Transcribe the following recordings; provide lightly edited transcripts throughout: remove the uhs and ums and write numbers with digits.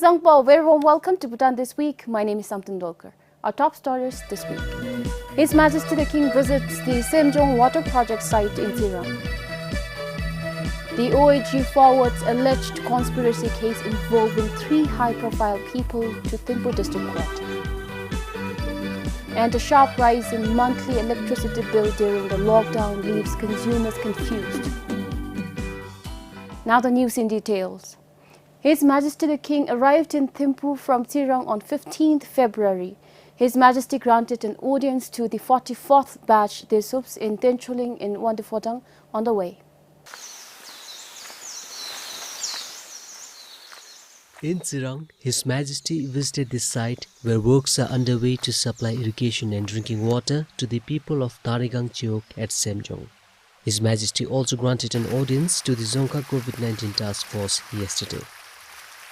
is Zangpo. Very warm welcome to Bhutan This Week. My name is Samton Dolkar. Our top stories this week. His Majesty the King visits the Semjong water project site in Tirang. The OAG forwards alleged conspiracy case involving 3 high-profile people to Thimphu District Court. And a sharp rise in monthly electricity bill during the lockdown leaves consumers confused. Now the news in details. His Majesty the King arrived in Thimphu from Tirang on 15th February. His Majesty granted an audience to the 44th batch Desups in Tenchuling in Wandifodang on the way. In Tirang, His Majesty visited the site where works are underway to supply irrigation and drinking water to the people of Tarigang Cheok at Semjong. His Majesty also granted an audience to the Dzongkha COVID-19 task force yesterday.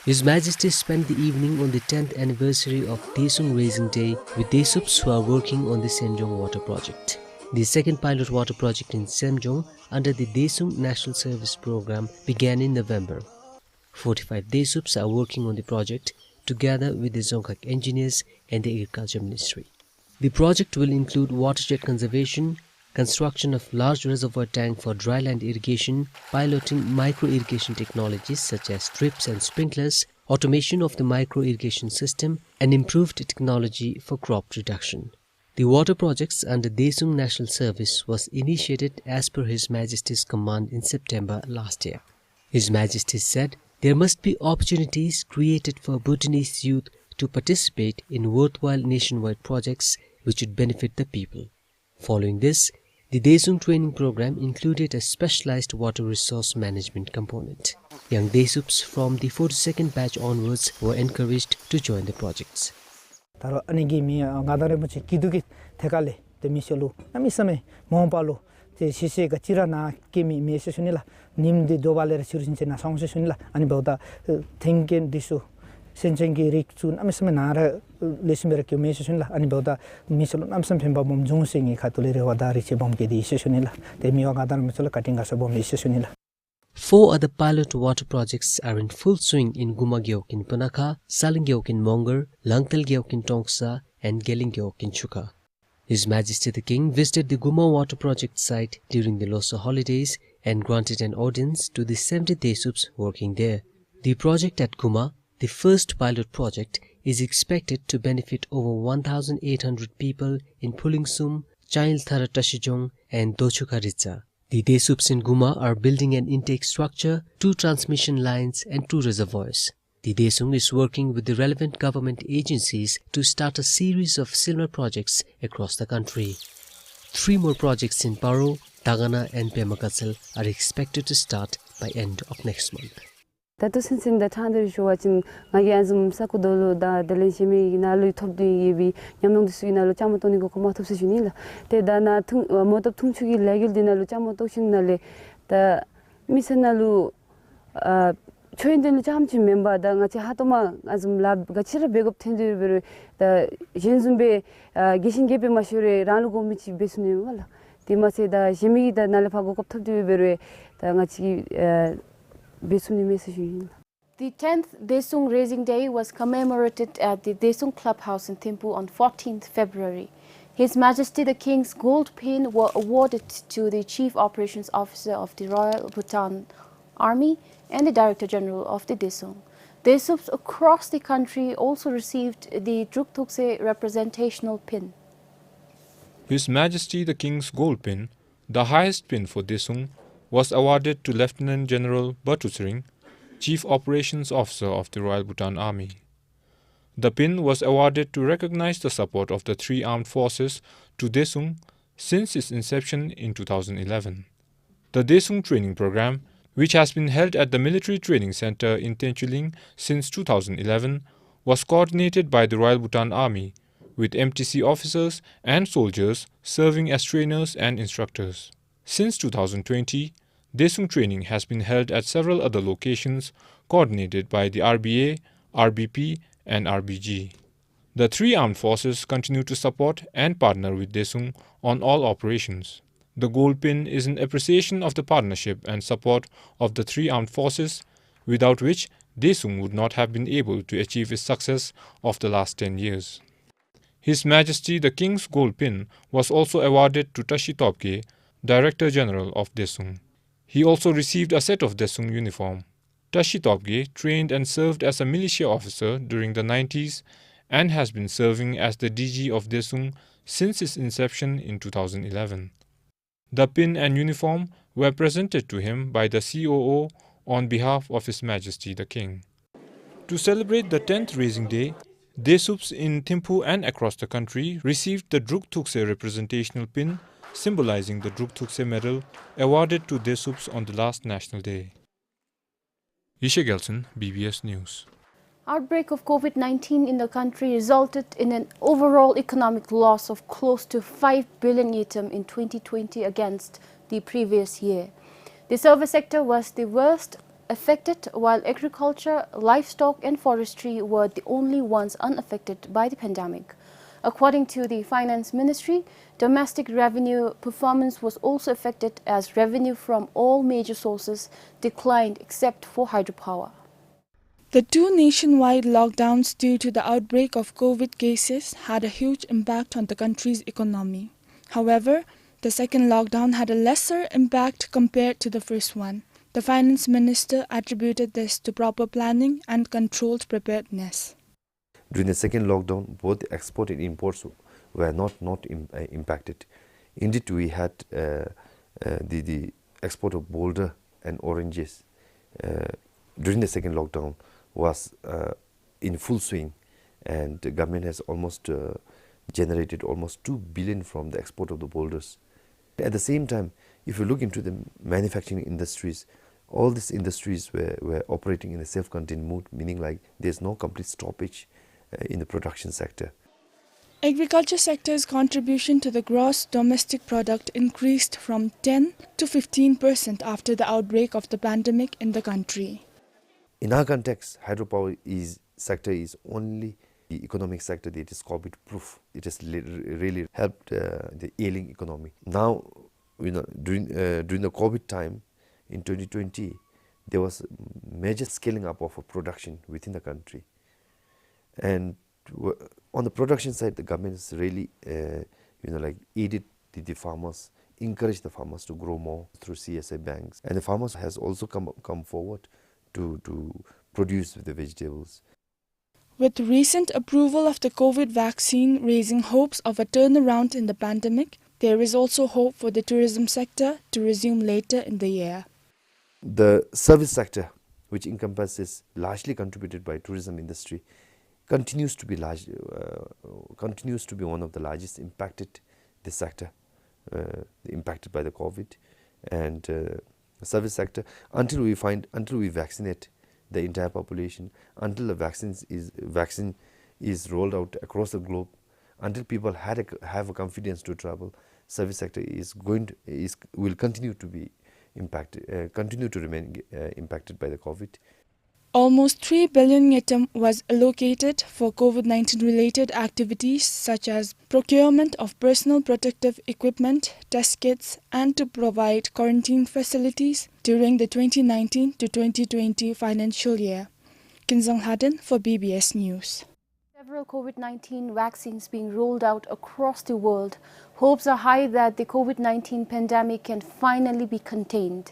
His Majesty spent the evening on the 10th anniversary of Desung Raising Day with Desups who are working on the Semjong water project. The second pilot water project in Semjong under the Desung National Service Program began in November. 45 Desups are working on the project together with the Dzongkha engineers and the Agriculture Ministry. The project will include watershed conservation, construction of large reservoir tank for dryland irrigation, piloting micro-irrigation technologies such as drips and sprinklers, automation of the micro-irrigation system, and improved technology for crop reduction. The water projects under Desung National Service was initiated as per His Majesty's command in September last year. His Majesty said there must be opportunities created for Bhutanese youth to participate in worthwhile nationwide projects which would benefit the people. Following this, the Desung training program included a specialized water resource management component. Young Desups from the 42nd batch onwards were encouraged to join the projects. senjengi rikchun amisme nara lesmera kyo meseshunla ani boda misolo namsam phemba bom jungsingi khatule re wadari che bom ke di seshunila te miwa gadar misolo cutting asa bom seshunila. 4 other pilot water projects are in full swing in Gumagyok in Panakha, Salingyok in Mongar, Langtalgyok in Tongsa, and Gelingyok in Chuka. His Majesty the King visited the Guma water project site during the Losa holidays and granted an audience to the 70 Desups working there. The project at Guma, the first pilot project, is expected to benefit over 1,800 people in Pulingsum, Chailthara Tashijong and Dochukaritsa. The Desups in Guma are building an intake structure, 2 transmission lines and 2 reservoirs. The Desung is working with the relevant government agencies to start a series of similar projects across the country. 3 more projects in Paro, Tagana and Pemakasal are expected to start by end of next month. That since in the time is watching Nagyazum Sakudolo, the Delishimi, Nalu top the Yevi, Yamong the Suina, Chamatonico, Komoto Sunila, the Dana Moto Tunchugi, Legil Dina Luchamoto Shinale, the Misanalu trained in the Chamchi member, the Hatoma, as Lab Gachira Beg of Tender, the Jinzumbe, Gishin Gabe Mashure, Ranugo Michi Besuniwala. They must say the Jimmy, the Nalapago of Tobere, the Nachi. The 10th Desung Raising Day was commemorated at the Desung Clubhouse in Thimphu on 14th February. His Majesty the King's gold pin were awarded to the Chief Operations Officer of the Royal Bhutan Army and the Director General of the Desung. Desups across the country also received the Druktukse representational pin. His Majesty the King's gold pin, the highest pin for Desung, was awarded to Lieutenant General Batusring, Chief Operations Officer of the Royal Bhutan Army. The pin was awarded to recognize the support of the 3 armed forces to Desung since its inception in 2011. The Desung training program, which has been held at the Military Training Center in Tenchuling since 2011, was coordinated by the Royal Bhutan Army, with MTC officers and soldiers serving as trainers and instructors. Since 2020, Desung training has been held at several other locations coordinated by the RBA, RBP and RBG. The 3 armed forces continue to support and partner with Desung on all operations. The gold pin is an appreciation of the partnership and support of the 3 armed forces, without which Desung would not have been able to achieve his success of the last 10 years. His Majesty the King's Gold Pin was also awarded to Tashi Topge, Director General of Desung. He also received a set of Desung uniform. Tashi Topge trained and served as a militia officer during the 90s and has been serving as the DG of Desung since its inception in 2011. The pin and uniform were presented to him by the COO on behalf of His Majesty the King. To celebrate the 10th Raising Day, Desups in Thimphu and across the country received the Druk Thukse representational pin, symbolizing the Druk Thukse medal awarded to Desups on the last National Day. Ishe Gelson, BBS News. Outbreak of COVID-19 in the country resulted in an overall economic loss of close to 5 billion yetam in 2020 against the previous year. The service sector was the worst affected, while agriculture, livestock and forestry were the only ones unaffected by the pandemic. According to the Finance Ministry, domestic revenue performance was also affected as revenue from all major sources declined except for hydropower. The two nationwide lockdowns due to the outbreak of COVID cases had a huge impact on the country's economy. However, the second lockdown had a lesser impact compared to the first one. The Finance Minister attributed this to proper planning and controlled preparedness. During the second lockdown, both export and imports were not impacted. Indeed, we had the export of boulder and oranges during the second lockdown was in full swing, and the government has almost generated almost 2 billion from the export of the boulders. At the same time, if you look into the manufacturing industries, all these industries were operating in a self-contained mode, meaning like there's no complete stoppage in the production sector. Agriculture sector's contribution to the gross domestic product increased from 10 to 15% after the outbreak of the pandemic in the country. In our context, hydropower sector is only the economic sector that is COVID-proof. It has really helped the ailing economy. Now, during the COVID time in 2020, there was major scaling up of production within the country, and on the production side, the government has really aided the farmers, encouraged the farmers to grow more through CSI banks, and the farmers has also come forward to produce the vegetables. With recent approval of the COVID vaccine raising hopes of a turnaround in the pandemic, there is also hope for the tourism sector to resume later in the year. The service sector, which encompasses largely contributed by tourism industry, continues to be one of the largest impacted this sector, impacted by the COVID, and the service sector until we vaccinate the entire population, until the vaccine is rolled out across the globe, until people have a confidence to travel, service sector will continue to be impacted, continue to remain impacted by the COVID. Almost 3 billion yetam was allocated for COVID-19 related activities such as procurement of personal protective equipment, test kits, and to provide quarantine facilities during the 2019 to 2020 financial year. Kinzong Haden for BBS News. Several COVID-19 vaccines being rolled out across the world. Hopes are high that the COVID-19 pandemic can finally be contained.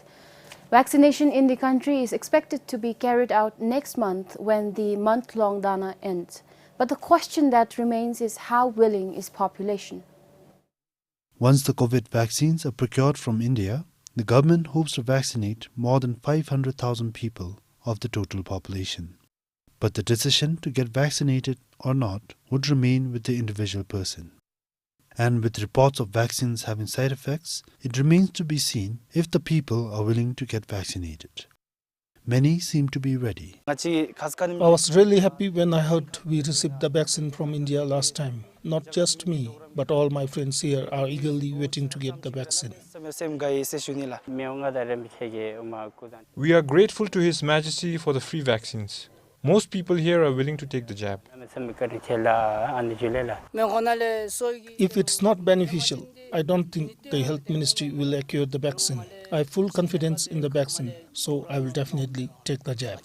Vaccination in the country is expected to be carried out next month when the month-long Dana ends. But the question that remains is how willing is population? Once the COVID vaccines are procured from India, the government hopes to vaccinate more than 500,000 people of the total population. But the decision to get vaccinated or not would remain with the individual person. And with reports of vaccines having side effects, it remains to be seen if the people are willing to get vaccinated. Many seem to be ready. I was really happy when I heard we received the vaccine from India last time. Not just me, but all my friends here are eagerly waiting to get the vaccine. We are grateful to His Majesty for the free vaccines. Most people here are willing to take the jab. If it's not beneficial, I don't think the health ministry will acquire the vaccine. I have full confidence in the vaccine, so I will definitely take the jab.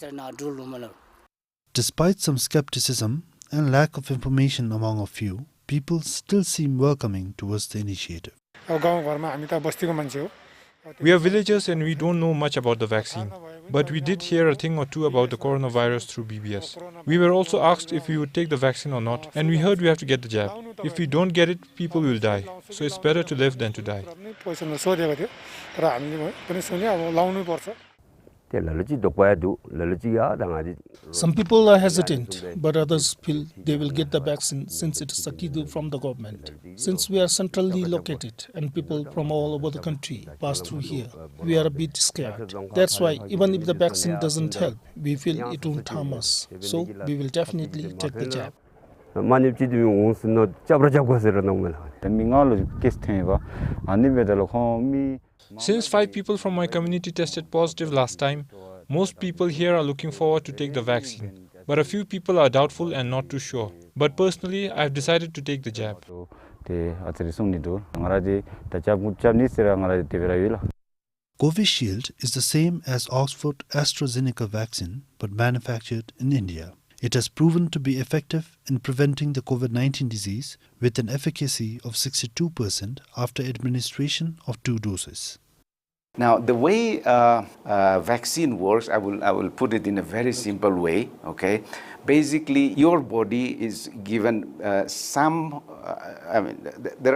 Despite some skepticism and lack of information among a few, people still seem welcoming towards the initiative. We are villagers and we don't know much about the vaccine. But we did hear a thing or two about the coronavirus through BBS. We were also asked if we would take the vaccine or not, and we heard we have to get the jab. If we don't get it, people will die. So it's better to live than to die. Some people are hesitant, but others feel they will get the vaccine since it is a kidu from the government. Since we are centrally located and people from all over the country pass through here, we are a bit scared. That's why even if the vaccine doesn't help, we feel it won't harm us. So we will definitely take the jab. Since 5 people from my community tested positive last time, most people here are looking forward to take the vaccine. But a few people are doubtful and not too sure. But personally, I have decided to take the jab. Covishield is the same as Oxford AstraZeneca vaccine but manufactured in India. It has proven to be effective in preventing the COVID-19 disease with an efficacy of 62% after administration of 2 doses. Now, the way vaccine works, I will put it in a very simple way, okay? Basically, your body is given there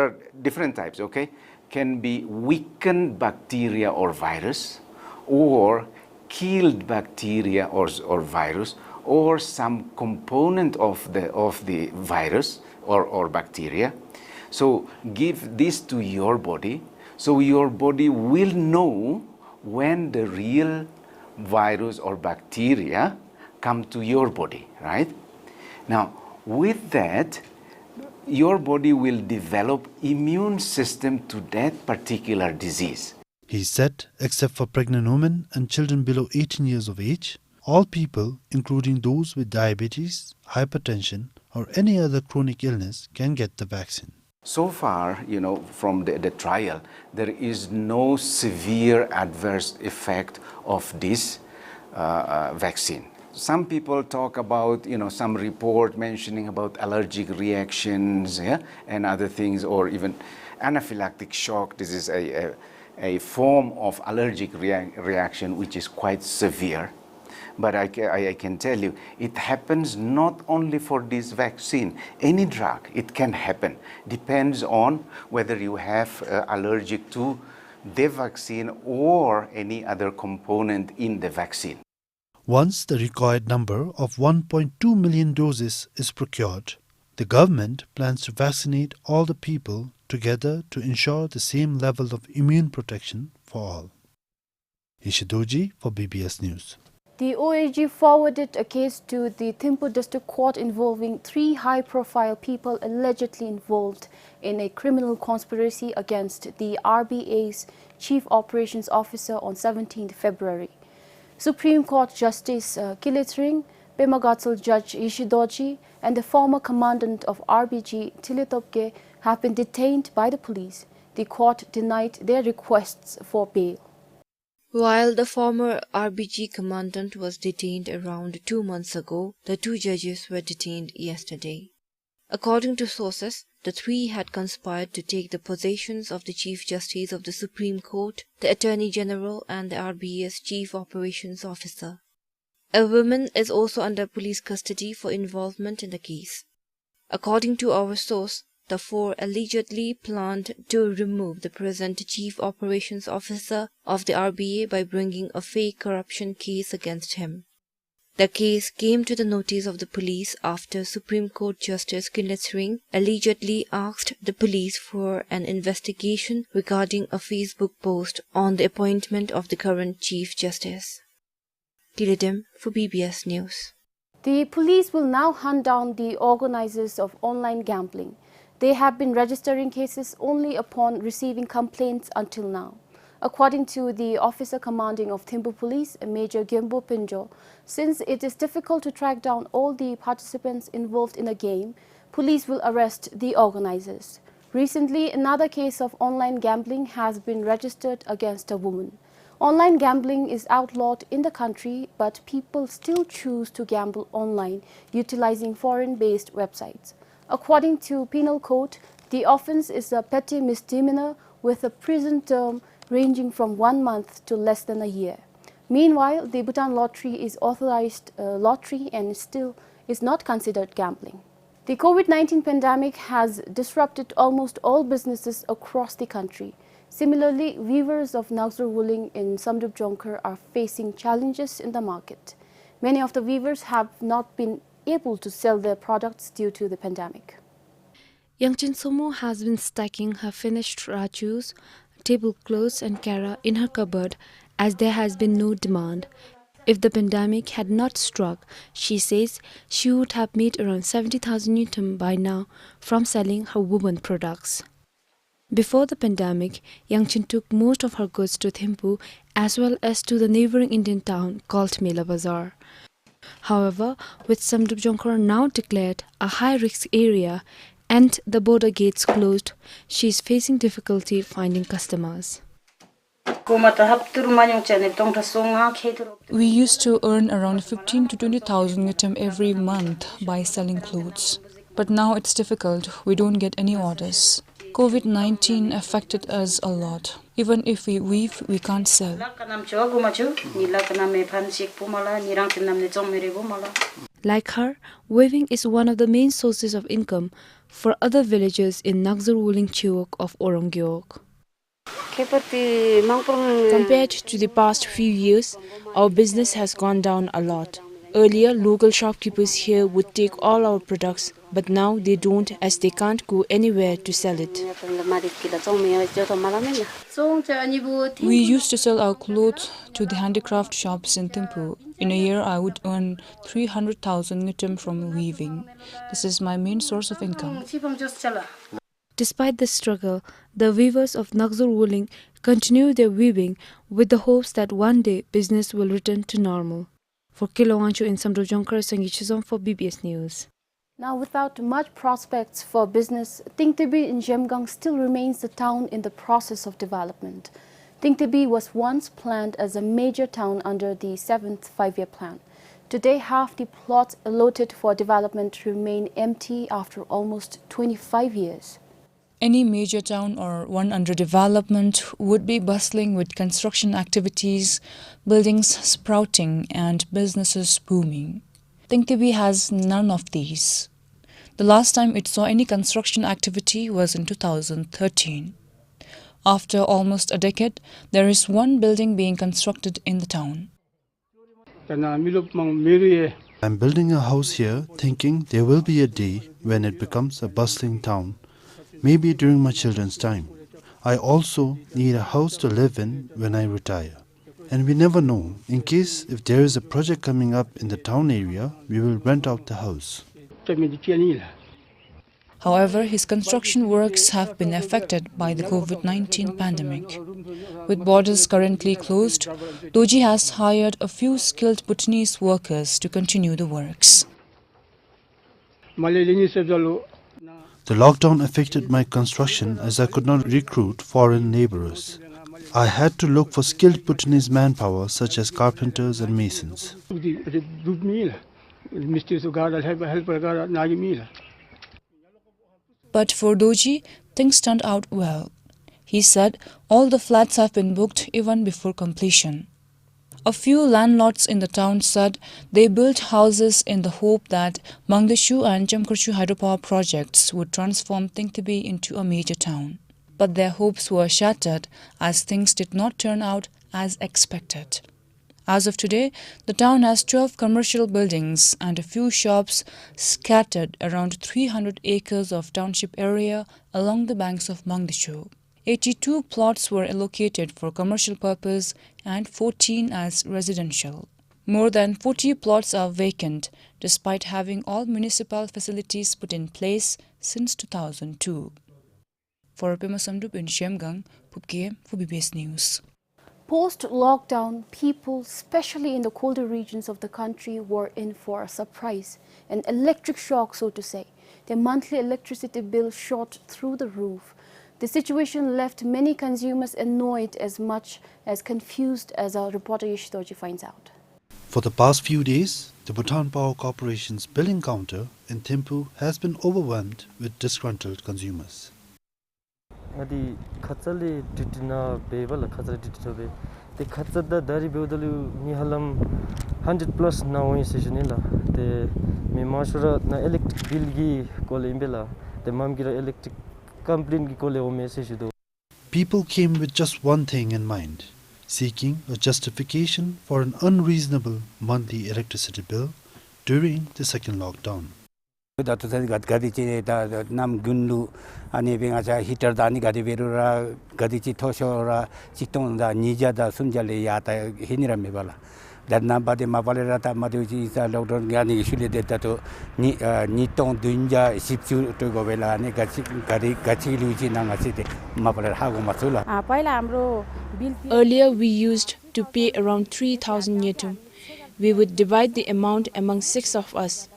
are different types, okay? Can be weakened bacteria or virus, or killed bacteria or virus, or some component of the virus or bacteria. So give this to your body, so your body will know when the real virus or bacteria come to your body, right? Now, with that, your body will develop immune system to that particular disease. He said, except for pregnant women and children below 18 years of age, all people, including those with diabetes, hypertension, or any other chronic illness, can get the vaccine. So far, from the trial, there is no severe adverse effect of this vaccine. Some people talk about, some report mentioning about allergic reactions, and other things, or even anaphylactic shock. This is a form of allergic reaction which is quite severe. But I can tell you, it happens not only for this vaccine. Any drug, it can happen. Depends on whether you have allergic to the vaccine or any other component in the vaccine. Once the required number of 1.2 million doses is procured, the government plans to vaccinate all the people together to ensure the same level of immune protection for all. Ishidoji for BBS News. The OAG forwarded a case to the Thimphu District Court involving 3 high-profile people allegedly involved in a criminal conspiracy against the RBA's Chief Operations Officer on 17 February. Supreme Court Justice Kilitring, Pemagatsal Judge Ishidoji, and the former commandant of RBG Tilitopke have been detained by the police. The court denied their requests for bail. While the former RBG commandant was detained around 2 months ago, the 2 judges were detained yesterday. According to sources, the 3 had conspired to take the possessions of the Chief Justice of the Supreme Court, the Attorney General, and the RBA's Chief Operations Officer. A woman is also under police custody for involvement in the case. According to our source, the 4 allegedly planned to remove the present Chief Operations Officer of the RBA by bringing a fake corruption case against him. The case came to the notice of the police after Supreme Court Justice Kilitring allegedly asked the police for an investigation regarding a Facebook post on the appointment of the current Chief Justice. Kilidim for BBS News. The police will now hunt down the organizers of online gambling. They have been registering cases only upon receiving complaints until now. According to the officer commanding of Thimphu Police, Major Gembo Pinjo, since it is difficult to track down all the participants involved in a game, police will arrest the organizers. Recently, another case of online gambling has been registered against a woman. Online gambling is outlawed in the country, but people still choose to gamble online utilizing foreign-based websites. According to Penal Code, the offense is a petty misdemeanor with a prison term ranging from 1 month to less than a year. Meanwhile, the Bhutan lottery is authorized lottery and still is not considered gambling. The COVID-19 pandemic has disrupted almost all businesses across the country. Similarly, weavers of Naxur Wuling in Samdup Jongkar are facing challenges in the market. Many of the weavers have not been able to sell their products due to the pandemic. Yangchen Somo has been stacking her finished rachus, tablecloths and kara in her cupboard as there has been no demand. If the pandemic had not struck, she says she would have made around 70,000 Newton by now from selling her woven products. Before the pandemic, Yangchen took most of her goods to Thimphu as well as to the neighboring Indian town called Mela Bazaar. However, with Samdup Jongkar now declared a high-risk area and the border gates closed, she is facing difficulty finding customers. We used to earn around 15 to 20,000 Newton every month by selling clothes. But now it's difficult, we don't get any orders. COVID-19 affected us a lot. Even if we weave, we can't sell. Like her, weaving is one of the main sources of income for other villagers in Naxur Wuling Chiok of Oronggyok. Compared to the past few years, our business has gone down a lot. Earlier, local shopkeepers here would take all our products, but now they don't as they can't go anywhere to sell it. We used to sell our clothes to the handicraft shops in Thimphu. In a year, I would earn 300,000 Newton from weaving. This is my main source of income. Despite the struggle, the weavers of Naxur Wuling continue their weaving with the hopes that one day business will return to normal. For Kilowanchu in Samdup Jongkar, Sangeet Chizong for BBS News. Now, without much prospects for business, Tingtibi in Jemgang still remains the town in the process of development. Tingtibi was once planned as a major town under the 7th five-year plan. Today, half the plots allotted for development remain empty after almost 25 years. Any major town or one under development would be bustling with construction activities, buildings sprouting and businesses booming. Tingtibi has none of these. The last time it saw any construction activity was in 2013. After almost a decade, there is one building being constructed in the town. I'm building a house here thinking there will be a day when it becomes a bustling town. Maybe during my children's time. I also need a house to live in when I retire. And we never know, in case if there is a project coming up in the town area, we will rent out the house. However, his construction works have been affected by the COVID-19 pandemic. With borders currently closed, Doji has hired a few skilled Bhutanese workers to continue the works. The lockdown affected my construction as I could not recruit foreign laborers. I had to look for skilled Bhutanese manpower such as carpenters and masons. But for Doji, things turned out well. He said all the flats have been booked even before completion. A few landlords in the town said they built houses in the hope that Mangdeshu and Chamkarchu hydropower projects would transform Tingtibi into a major town. But their hopes were shattered as things did not turn out as expected. As of today, the town has 12 commercial buildings and a few shops scattered around 300 acres of township area along the banks of Mangdeshu. 82 plots were allocated for commercial purpose and 14 as residential. More than 40 plots are vacant, despite having all municipal facilities put in place since 2002. For Pema Samdup in Shemgang, Khupke for BBS News. Post-lockdown, people, especially in the colder regions of the country, were in for a surprise, an electric shock, so to say. Their monthly electricity bill shot through the roof. The situation left many consumers annoyed as much as confused, as our reporter Yeshitoji finds out. For the past few days, the Bhutan Power Corporation's billing counter in Thimphu has been overwhelmed with disgruntled consumers. Adi khatsali titina bebal khatsali tititobe the khatsada dari beodalu mihalam 100 plus now sessionila the me masura na electric bill gi kole imbela the mamgira electric complaint gi kole o message do. People came with just one thing in mind, seeking a justification for an unreasonable monthly electricity bill during the second lockdown. Nam gunlu ani bengaja heater dani gadi verura gadi chi thosora chitong da nija da sunjale yata hinira mebala that namba de mabalera ta maduji sa lockdown gani isule de to ni tong dunja sipchu to go vela ani gachi luji nang asite mabalera hago masula. Earlier, we used to pay around 3,000 nyetum. We would divide the amount among 6 of us,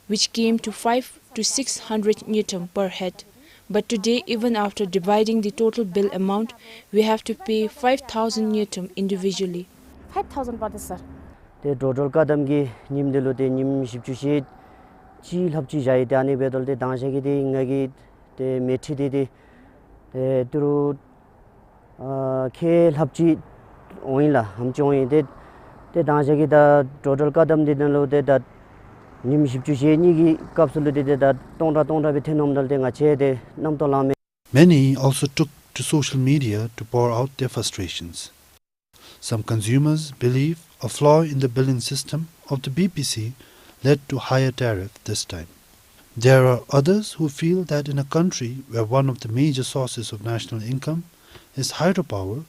which came to 5 to 600 nyetum per head. But today, even after dividing the total bill amount, we have to pay 5,000 nyetum individually. 5,000 baht, sir. The total kadam gi nim de lo de nim shipchushi chi lapchi jai dani bedol de dansha gi de ngagi de methi de turu ke lapchi oila ham choi de dansha gi da total kadam de lo de that nim shipchushi ni gi kapsul de da tonda be thenom dal de ngache de nam to lame. Many also took to social media to pour out their frustrations. Some consumers believe a flaw in the billing system of the BPC led to higher tariff this time. There are others who feel that in a country where one of the major sources of national income is hydropower,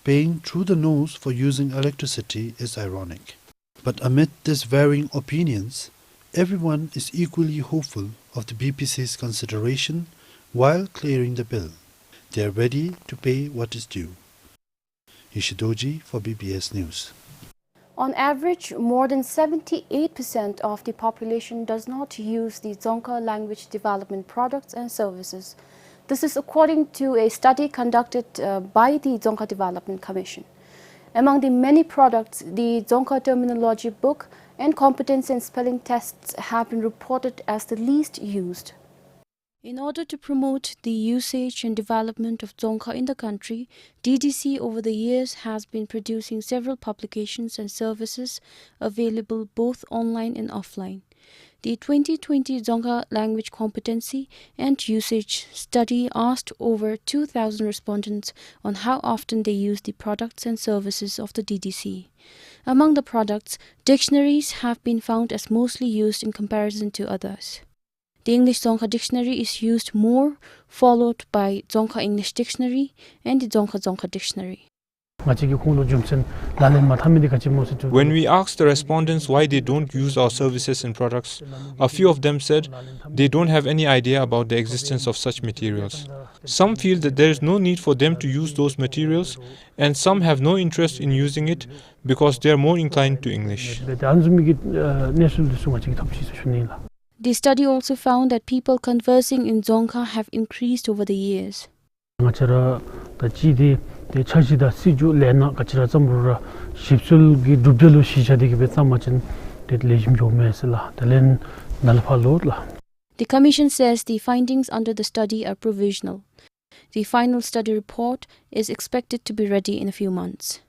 paying through the nose for using electricity is ironic. But amid these varying opinions, everyone is equally hopeful of the BPC's consideration while clearing the bill. They are ready to pay what is due. Ishidoji for BBS News. On average, more than 78% of the population does not use the Dzongkha language development products and services. This is according to a study conducted by the Dzongkha Development Commission. Among the many products, the Dzongkha terminology book and competence and spelling tests have been reported as the least used. In order to promote the usage and development of Dzongkha in the country, DDC over the years has been producing several publications and services available both online and offline. The 2020 Dzongkha language competency and usage study asked over 2,000 respondents on how often they use the products and services of the DDC. Among the products, dictionaries have been found as mostly used in comparison to others. The English Dzongkha Dictionary is used more, followed by Dzongkha English Dictionary and the Dzongkha Dictionary. When we asked the respondents why they don't use our services and products, a few of them said they don't have any idea about the existence of such materials. Some feel that there is no need for them to use those materials, and some have no interest in using it because they are more inclined to English. The study also found that people conversing in Dzongkha have increased over the years. The Commission says the findings under the study are provisional. The final study report is expected to be ready in a few months.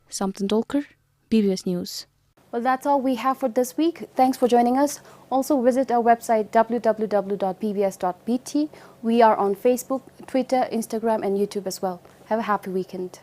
Samtan Dolkar, BBS News. Well, that's all we have for this week. Thanks for joining us. Also visit our website www.pbs.bt. We are on Facebook, Twitter, Instagram and YouTube as well. Have a happy weekend.